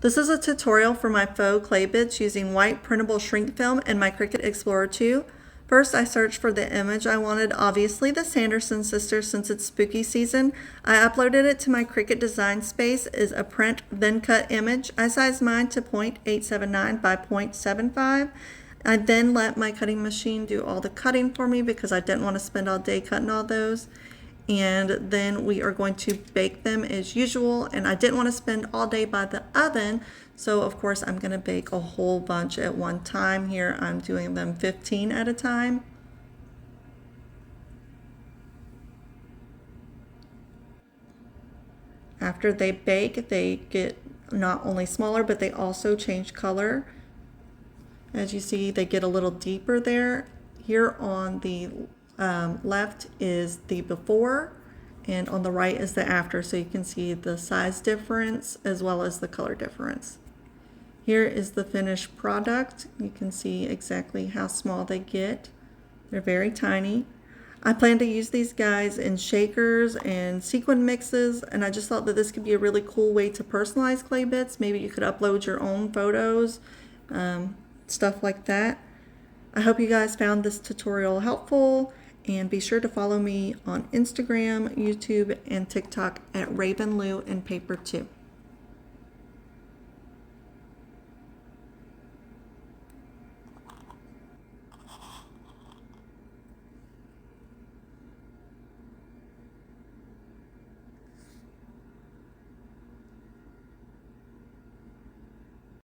This is a tutorial for my faux clay bits using white printable shrink film and my Cricut Explorer 2. First, I searched for the image I wanted, obviously the Sanderson sisters since it's spooky season. I uploaded it to my Cricut Design Space as a print then cut image. I sized mine to 0.879 by 0.75. I then let my cutting machine do all the cutting for me because I didn't want to spend all day cutting all those. And then we are going to bake them as usual, and I didn't want to spend all day by the oven, so of course I'm going to bake a whole bunch at one time. Here I'm doing them 15 at a time. After they bake, they get not only smaller, but they also change color. As you see, they get a little deeper there. Here on the left is the before, and on the right is the after, so you can see the size difference as well as the color difference. Here is the finished product. You can see exactly how small they get. They're very tiny. I plan to use these guys in shakers and sequin mixes, and I just thought that this could be a really cool way to personalize clay bits. Maybe you could upload your own photos, stuff like that. I hope you guys found this tutorial helpful, and be sure to follow me on Instagram, YouTube, and TikTok at Raven Lou and Paper 2.